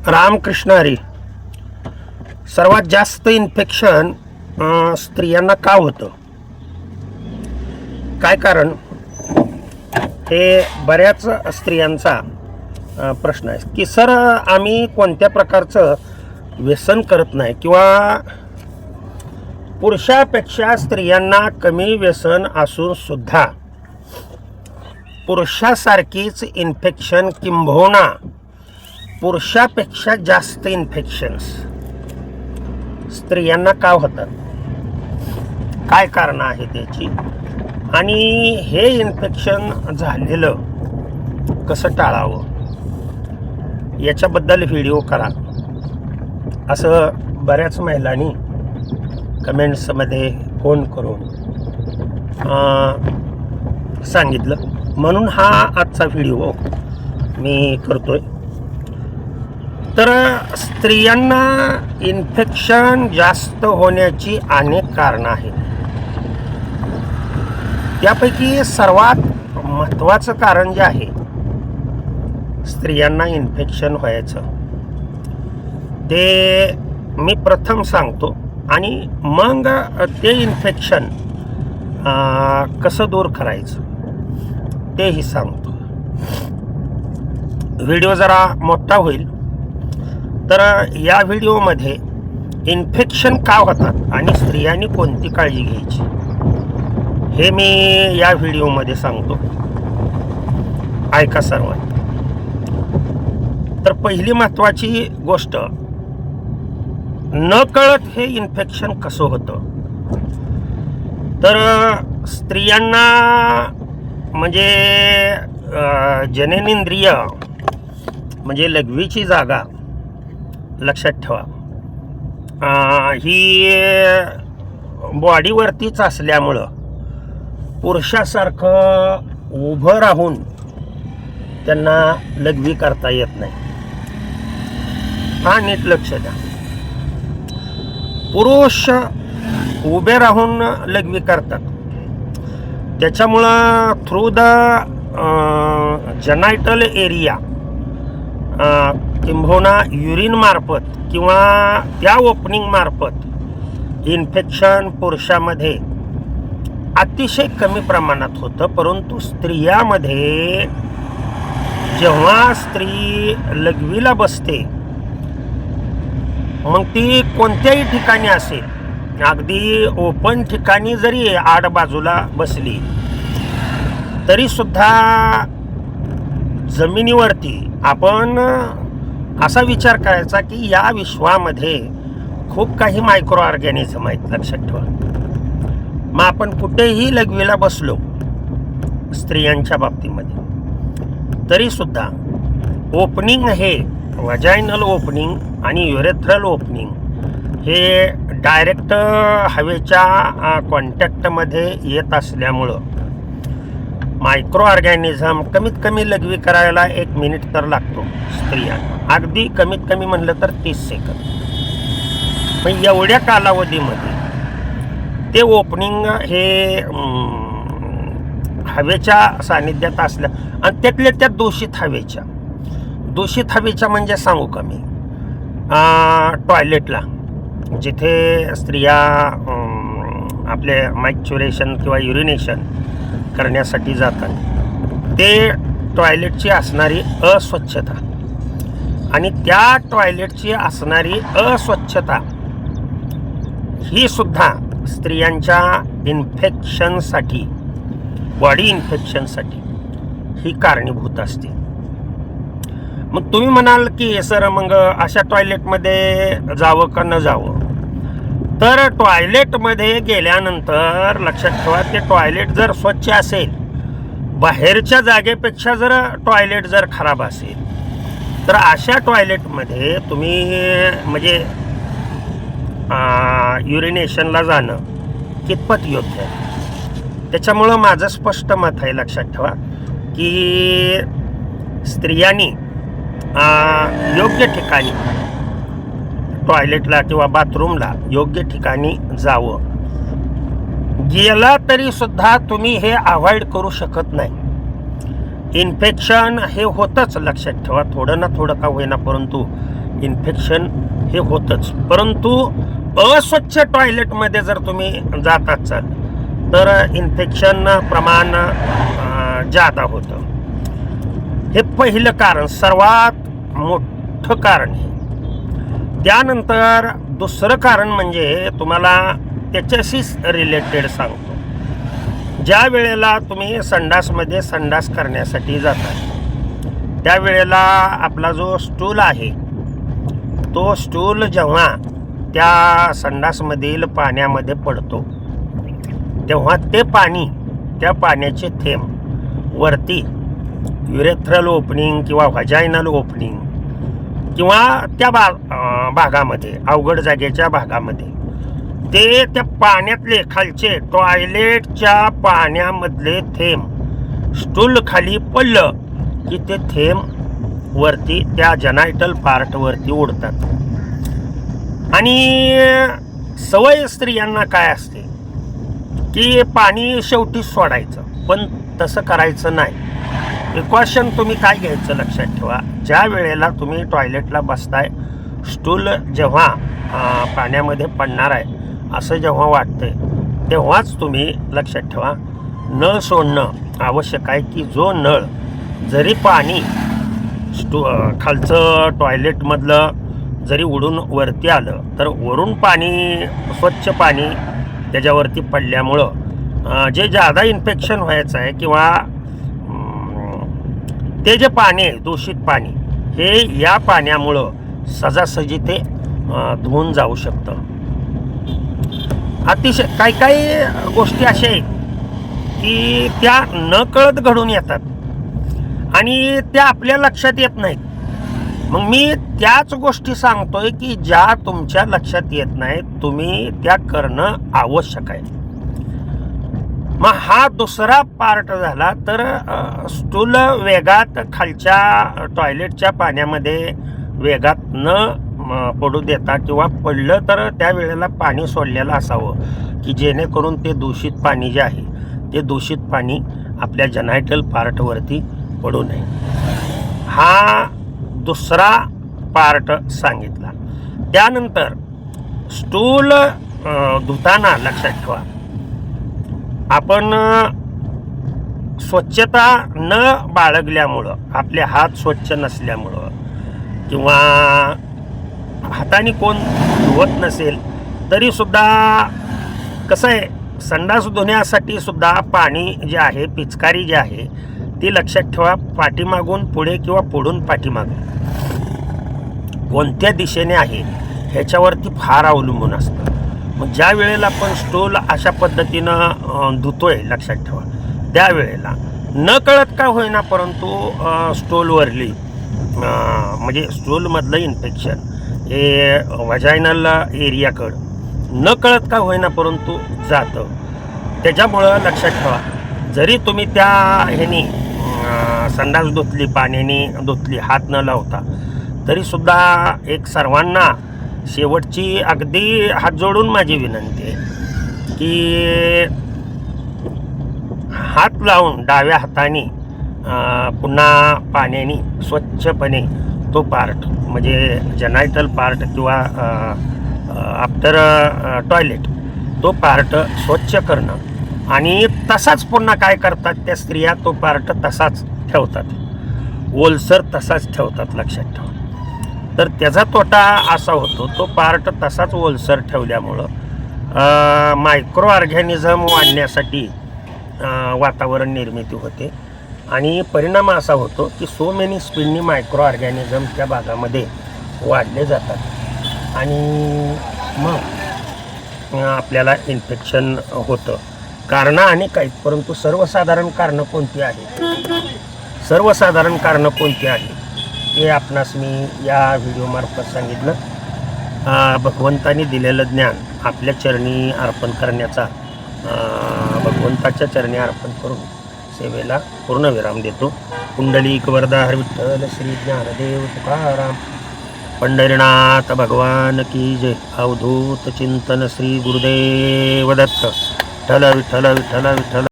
रामकृष्ण हरी. सर्वात जास्त इन्फेक्शन स्त्रियांना का होतं, काय कारण, हे बऱ्याच स्त्रियांचा प्रश्न आहे की सर आम्ही कोणत्या प्रकारचं व्यसन करत नाही किंवा पुरुषापेक्षा स्त्रियांना कमी व्यसन असून सुद्धा पुरुषासारखीच इन्फेक्शन किंबहुना पुरुषापेक्षा जास्त इन्फेक्शन्स स्त्रियांना का होतात, काय कारण आहे त्याची, आणि हे इन्फेक्शन झालेलं कसं टाळावं याच्याबद्दल व्हिडिओ करा असं बऱ्याच महिलांनी कमेंट्समध्ये फोन करून सांगितलं. म्हणून हा आजचा व्हिडिओ मी करतोय. तर स्त्रियांना इन्फेक्शन जास्त होण्याची अनेक कारणं आहेत. त्यापैकी सर्वात महत्त्वाचं कारण जे आहे स्त्रियांना इन्फेक्शन व्हायचं ते मी प्रथम सांगतो आणि मग ते इन्फेक्शन कसं दूर करायचं तेही सांगतो. व्हिडिओ जरा मोठा होईल तर या व्हिडिओमध्ये इन्फेक्शन का होतात आणि स्त्रियांनी कोणती काळजी घ्यायची हे मी या व्हिडिओमध्ये सांगतो. ऐका सर्वांनी. तर पहिली महत्त्वाची गोष्ट, नकळत हे इन्फेक्शन कसं होतं. तर स्त्रियांना म्हणजे जननेंद्रिय म्हणजे लघवीची जागा लक्षात ठेवा, ही बॉडीवरतीच असल्यामुळं पुरुषासारखं उभं राहून त्यांना लघवी करता येत नाही. हा नीट लक्ष द्या. पुरुष उभे राहून लघवी करतात, त्याच्यामुळं थ्रू द जेनायटल एरिया किंबहुना युरिन मार्फत किंवा त्या ओपनिंग मार्फत इन्फेक्शन पुरुषामध्ये अतिशय कमी प्रमाणात होतं. परंतु स्त्रियामध्ये जेव्हा स्त्री लघवीला बसते मग ती कोणत्याही ठिकाणी असेल, अगदी ओपन ठिकाणी जरी आड बाजूला बसली तरी सुद्धा जमिनीवरती आपण असा विचार करायचा की या विश्वामध्ये खूप काही मायक्रो ऑर्गॅनिझम आहेत. लक्षात ठेवा. मग आपण कुठेही लघवीला बसलो स्त्रियांच्या बाबतीमध्ये तरी सुद्धा ओपनिंग हे वजायनल ओपनिंग आणि युरेथ्रल ओपनिंग हे डायरेक्ट हवेच्या कॉन्टॅक्टमध्ये येत असल्यामुळं मायक्रो ऑर्गॅनिझम कमीत कमी लघवी करायला 1 मिनिट तर लागतो स्त्रियांना, अगदी कमीत कमी म्हणलं तर 30 सेकंद. पण एवढ्या कालावधीमध्ये ते ओपनिंग हे हवेच्या सानिध्यात असल्या आणि त्यातल्या त्या दूषित हवेच्या म्हणजे सांगू का मी, टॉयलेटला जिथे स्त्रिया आपले मॅच्युरेशन किंवा युरिनेशन करण्यासाठी जातात ते टॉयलेटची असणारी अस्वच्छता आणि त्या टॉयलेटची असणारी अस्वच्छता ही सुद्धा स्त्रियांच्या इन्फेक्शनसाठी, बॉडी इन्फेक्शनसाठी ही कारणीभूत असते. मग तुम्ही म्हणाल की सर मग अशा टॉयलेटमध्ये जावं का न जावं. तर टॉयलेटमध्ये गेल्यानंतर लक्षात ठेवा, ते टॉयलेट जर स्वच्छ असेल, बाहेरच्या जागेपेक्षा जर टॉयलेट जर खराब असेल तर अशा टॉयलेटमध्ये तुम्ही म्हणजे युरिनेशनला जाणं कितपत योग्य आहे. त्याच्यामुळं माझं स्पष्ट मत आहे, लक्षात ठेवा, की स्त्रियांनी योग्य ठिकाणी टॉयलेटला किंवा बाथरूमला योग्य ठिकाणी जावं. गेला तरी सुद्धा तुम्ही हे अवॉइड करू शकत नाही. इन्फेक्शन हे होतंच, लक्षात ठेवा, थोडं ना थोडं का होईना, परंतु इन्फेक्शन हे होतंच. परंतु अस्वच्छ टॉयलेटमध्ये जर तुम्ही जात असाल तर इन्फेक्शन प्रमाण जादा होतं. हे पहिलं कारण, सर्वात मोठं कारण आहे. त्यानंतर दुसरं कारण म्हणजे तुम्हाला त्याच्याशीच रिलेटेड सांगतो. ज्या वेळेला तुम्ही संडासमध्ये संडास करण्यासाठी जाता त्यावेळेला आपला जो स्टूल आहे तो स्टूल जेव्हा त्या संडासमधील पाण्यामध्ये पडतो तेव्हा ते पाणी, त्या पाण्याचे थेंब वरती युरेथ्रल ओपनिंग किंवा व्हाजायनल ओपनिंग किंवा त्या भागामध्ये, अवघड जागेच्या भागामध्ये, ते त्या पाण्यातले खालचे टॉयलेटच्या पाण्यामधले थेंब स्टूल खाली पडलं की ते थेंब वरती त्या जेनायटल पार्टवरती उडतात. आणि सवय स्त्रियांना काय असते की पाणी शेवटी सोडायचं, पण तसं करायचं नाही. प्रिकॉशन तुम्ही काय घ्यायचं लक्षात ठेवा, ज्या वेळेला तुम्ही टॉयलेटला बसताय, स्टूल जेव्हा पाण्यामध्ये पडणार आहे असं जेव्हा वाटतंय तेव्हाच तुम्ही लक्षात ठेवा नळ सोडणं आवश्यक आहे. की जो नळ जरी पाणी खालचं टॉयलेटमधलं जरी उडून वरती आलं तर वरून पाणी, स्वच्छ पाणी त्याच्यावरती पडल्यामुळं जे जादा इन्फेक्शन व्हायचं आहे किंवा ते जे पाणी आहे दूषित पाणी, हे या पाण्यामुळं सहजासहजी ते धुवून जाऊ शकतं. अतिशय काही गोष्टी अशा आहेत की त्या नकळत घडून येतात आणि त्या आपल्या लक्षात येत नाहीत. मग मी त्याच गोष्टी सांगतोय की ज्या तुमच्या लक्षात येत नाहीत तुम्ही त्या करणं आवश्यक आहे. मग हा दुसरा पार्ट झाला. तर स्टूल वेगात खालच्या टॉयलेटच्या पाण्यामध्ये वेगात न पडू देता किंवा पडलं तर त्यावेळेला पाणी सोडलेलं असावं की जेणेकरून ते दूषित पाणी जे आहे ते दूषित पाणी आपल्या जेनायटल पार्टवरती पडू नये. हा दुसरा पार्ट सांगितला. त्यानंतर स्टूल धुताना लक्षात ठेवा आपण स्वच्छता न बाळगल्यामुळं, आपले हात स्वच्छ नसल्यामुळं किंवा हाताने कोण धुवत नसेल तरीसुद्धा कसं आहे, संडास धुण्यासाठी सुद्धा पाणी जे आहे, पिचकारी जी आहे ती लक्षात ठेवा पाठीमागून पुढे किंवा पुढून पाठीमागून कोणत्या दिशेने आहे ह्याच्यावरती फार अवलंबून असतं. मग ज्या वेळेला आपण स्टूल अशा पद्धतीनं धुतोय लक्षात ठेवा त्यावेळेला न कळत का होईना परंतु स्टूलवरली म्हणजे स्टूलमधलं इन्फेक्शन हे व्हाजायनल एरियाकडं न कळत का होईना परंतु जातं. त्याच्यामुळं लक्षात ठेवा जरी तुम्ही त्या ह्यानी संडास धुतली, पाण्याने धुतली, हात न लावता, तरीसुद्धा एक सर्वांना शेवटची अगदी हात जोडून माझी विनंती आहे की हात लावून डाव्या हाताने पुन्हा पाण्याने स्वच्छपणे तो पार्ट म्हणजे जेनायटल पार्ट किंवा आफ्टर टॉयलेट तो पार्ट स्वच्छ करणं आणि तसाच पुन्हा काय करतात त्या स्त्रिया, तो पार्ट तसाच ठेवतात, ओलसर तसाच ठेवतात लक्षात ठेवा. तर त्याचा तोटा असा होतो, तो पार्ट तसाच ओलसर ठेवल्यामुळं मायक्रो ऑर्गॅनिझम वाढण्यासाठी वातावरण निर्मिती होते आणि परिणाम असा होतो की सो मेनी स्पीडनी मायक्रो ऑर्गॅनिझम त्या भागामध्ये वाढले जातात आणि मग आपल्याला इन्फेक्शन होतं. कारणं अनेक आहेत परंतु सर्वसाधारण कारणं कोणती आहेत, सर्वसाधारण कारणं कोणती आहेत हे आपणास मी या व्हिडिओमार्फत सांगितलं. भगवंतानी दिलेलं ज्ञान आपल्या चरणी अर्पण करण्याचा, भगवंताच्या चरणी अर्पण करून सेवेला पूर्णविराम देतो. पुंडलिक वरदाहर विठ्ठल श्री ज्ञानदेव तुकाराम पंढरीनाथ भगवान की जय. अवधूत चिंतन श्री गुरुदेव दत्त. विठ्ठल विठ्ठल विठ्ठल विठ्ठल.